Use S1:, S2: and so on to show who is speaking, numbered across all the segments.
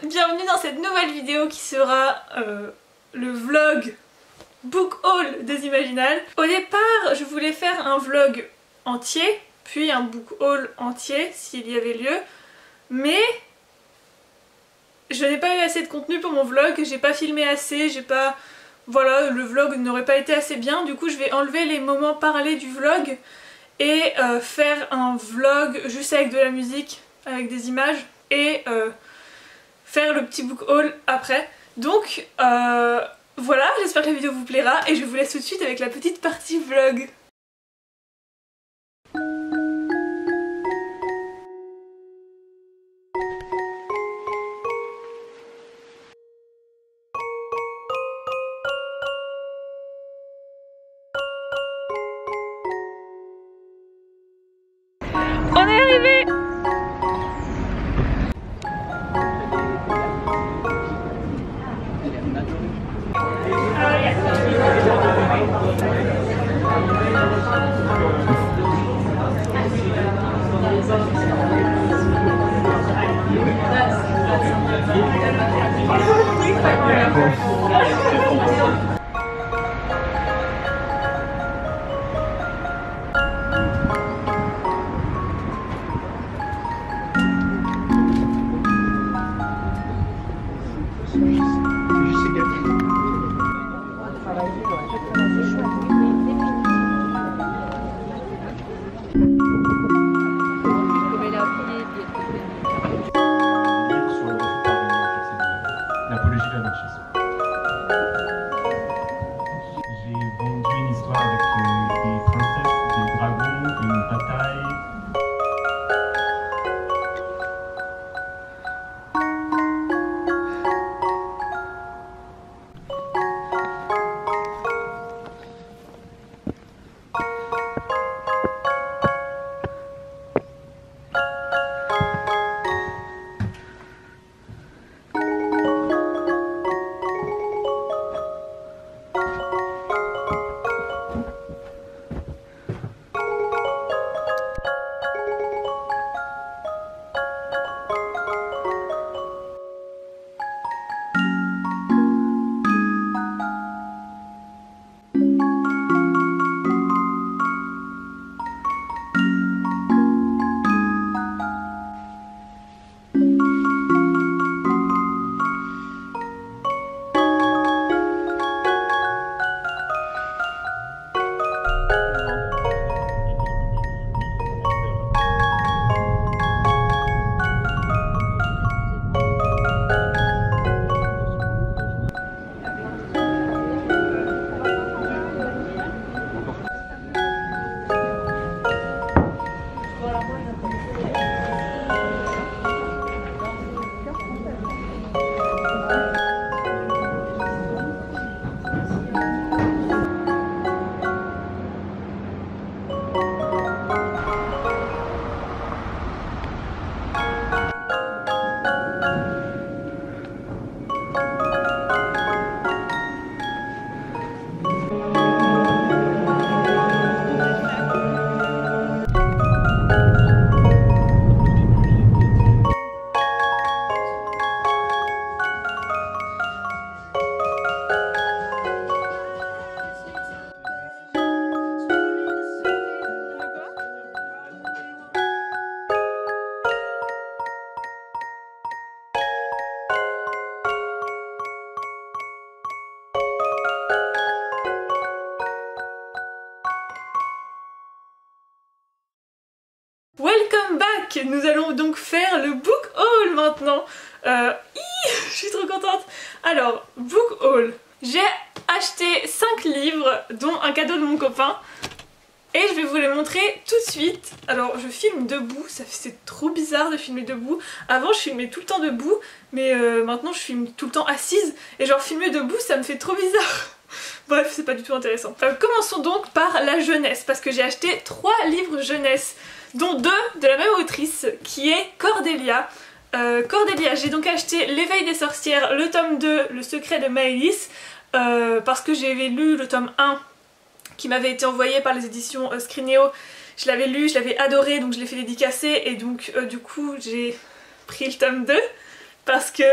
S1: bienvenue dans cette nouvelle vidéo qui sera le vlog book haul des Imaginales. Au départ je voulais faire un vlog entier, puis un book haul entier s'il y avait lieu, mais je n'ai pas eu assez de contenu pour mon vlog, j'ai pas filmé assez, voilà, le vlog n'aurait pas été assez bien, du coup je vais enlever les moments parlés du vlog et faire un vlog juste avec de la musique, avec des images et faire le petit book haul après. Donc voilà, j'espère que la vidéo vous plaira et je vous laisse tout de suite avec la petite partie vlog. On est arrivé!
S2: L'apologie de l'anarchisme. J'ai vendu une histoire avec des princesses, des dragons, une bataille.
S1: Welcome back! Nous allons donc faire le book haul maintenant. Je suis trop contente. Alors, book haul. J'ai acheté 5 livres, dont un cadeau de mon copain. Et je vais vous les montrer tout de suite. Alors, je filme debout, c'est trop bizarre de filmer debout. Avant, je filmais tout le temps debout, mais maintenant, je filme tout le temps assise. Et genre, filmer debout, ça me fait trop bizarre. Bref, c'est pas du tout intéressant. Commençons donc par la jeunesse, parce que j'ai acheté 3 livres jeunesse, dont 2 de la même autrice, qui est Cordelia. Cordelia, j'ai donc acheté L'éveil des sorcières, le tome 2, Le secret de Maëlys, parce que j'avais lu le tome 1 qui m'avait été envoyé par les éditions Scrinéo. Je l'avais lu, je l'avais adoré, donc je l'ai fait dédicacer, et donc du coup j'ai pris le tome 2. parce que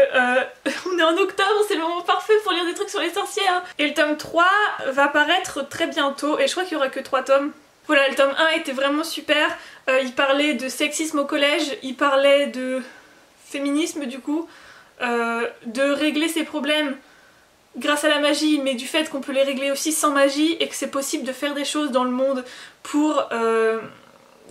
S1: on est en octobre, c'est le moment parfait pour lire des trucs sur les sorcières. Et le tome 3 va paraître très bientôt et je crois qu'il y aura que 3 tomes. Voilà, le tome 1 était vraiment super, il parlait de sexisme au collège, il parlait de féminisme du coup, de régler ses problèmes grâce à la magie, mais du fait qu'on peut les régler aussi sans magie et que c'est possible de faire des choses dans le monde pour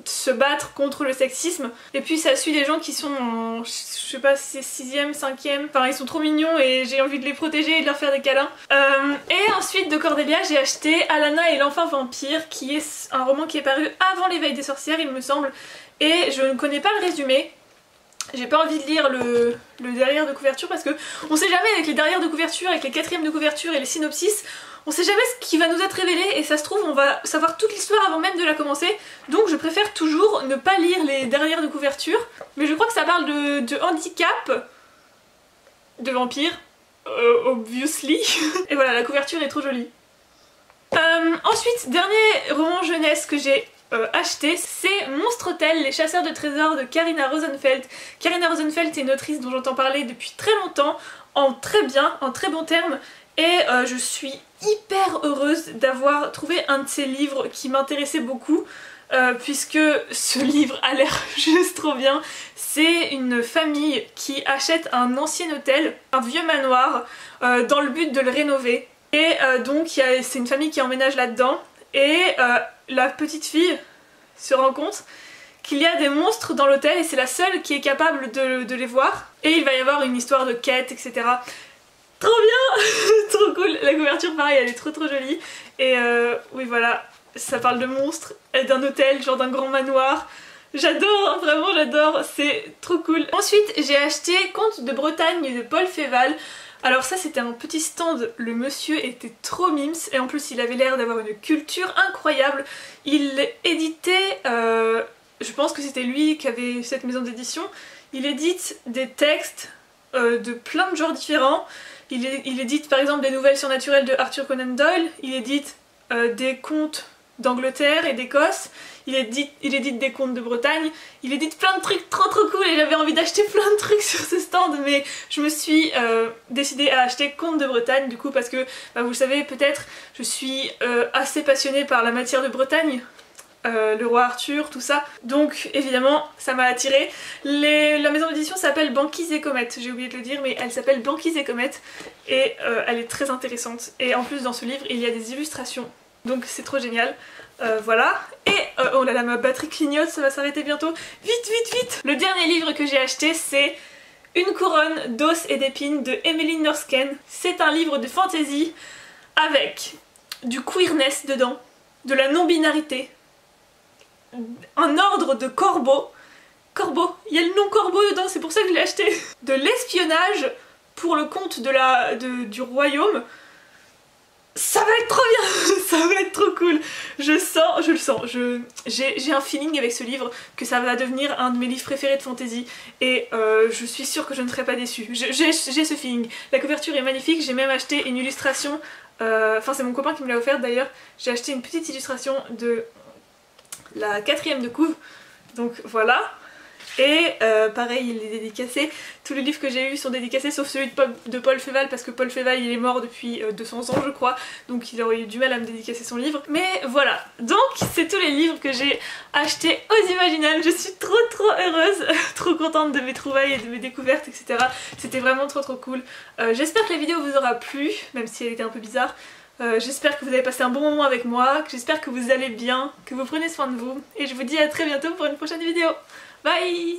S1: se battre contre le sexisme. Et puis ça suit des gens qui sont en, je sais pas si c'est 6ème, 5ème, enfin ils sont trop mignons et j'ai envie de les protéger et de leur faire des câlins. Et ensuite de Cordelia j'ai acheté Alana et l'enfant vampire, qui est un roman qui est paru avant l'éveil des sorcières il me semble, et je ne connais pas le résumé. J'ai pas envie de lire le derrière de couverture parce que on sait jamais avec les derrières de couverture, avec les 4e de couverture et les synopsis, on sait jamais ce qui va nous être révélé et ça se trouve on va savoir toute l'histoire avant même de la commencer. Donc je préfère toujours ne pas lire les derrières de couverture. Mais je crois que ça parle de handicap, de vampire, obviously. Et voilà, la couverture est trop jolie. Ensuite, dernier roman jeunesse que j'ai acheté, c'est Monstre Hotel, les chasseurs de trésors de Karina Rosenfeld. Karina Rosenfeld est une autrice dont j'entends parler depuis très longtemps, en très bons termes, et je suis hyper heureuse d'avoir trouvé un de ses livres qui m'intéressait beaucoup, puisque ce livre a l'air juste trop bien. C'est une famille qui achète un ancien hôtel, un vieux manoir, dans le but de le rénover. Et donc c'est une famille qui emménage là-dedans, et la petite fille se rend compte qu'il y a des monstres dans l'hôtel et c'est la seule qui est capable de les voir. Et il va y avoir une histoire de quête, etc. Trop bien. Trop cool. La couverture pareil, elle est trop jolie. Et oui voilà, ça parle de monstres, et d'un hôtel, genre d'un grand manoir. J'adore, vraiment j'adore, c'est trop cool. Ensuite j'ai acheté Contes de Bretagne de Paul Féval. Alors ça c'était un petit stand, le monsieur était trop mimes et en plus il avait l'air d'avoir une culture incroyable. Il éditait, je pense que c'était lui qui avait cette maison d'édition, il édite des textes de plein de genres différents. Il édite par exemple des nouvelles surnaturelles de Arthur Conan Doyle, il édite des contes d'Angleterre et d'Écosse, il édite des contes de Bretagne, il édite plein de trucs trop cool et j'avais envie d'acheter plein de trucs sur ce stand, mais je me suis décidée à acheter Contes de Bretagne du coup parce que bah, vous le savez peut-être, je suis assez passionnée par la matière de Bretagne, le roi Arthur, tout ça, donc évidemment ça m'a attirée. La maison d'édition s'appelle Banquise et Comète, j'ai oublié de le dire, mais elle s'appelle Banquise et Comète et elle est très intéressante et en plus dans ce livre il y a des illustrations. Donc c'est trop génial, voilà. Et oh là là, ma batterie clignote, ça va s'arrêter bientôt. Vite. Le dernier livre que j'ai acheté, c'est Une couronne d'os et d'épines de Emily Norsken. C'est un livre de fantasy avec du queerness dedans, de la non-binarité, un ordre de corbeaux. Il y a le nom corbeau dedans, c'est pour ça que je l'ai acheté. De l'espionnage pour le compte du royaume. Ça va être trop bien. Ça va être trop cool. Je le sens, j'ai un feeling avec ce livre que ça va devenir un de mes livres préférés de fantasy et je suis sûre que je ne serai pas déçue. J'ai ce feeling. La couverture est magnifique, j'ai même acheté une illustration, enfin c'est mon copain qui me l'a offert d'ailleurs, j'ai acheté une petite illustration de la 4e de couve, donc voilà. Et pareil, il est dédicacé. Tous les livres que j'ai eus sont dédicacés sauf celui de Paul Féval parce que Paul Féval il est mort depuis 200 ans je crois, donc il aurait eu du mal à me dédicacer son livre. Mais voilà, donc c'est tous les livres que j'ai achetés aux Imaginales. Je suis trop heureuse, trop contente de mes trouvailles et de mes découvertes, etc. C'était vraiment trop cool. J'espère que la vidéo vous aura plu, même si elle était un peu bizarre. J'espère que vous avez passé un bon moment avec moi, j'espère que vous allez bien, que vous prenez soin de vous. Et je vous dis à très bientôt pour une prochaine vidéo. Bye!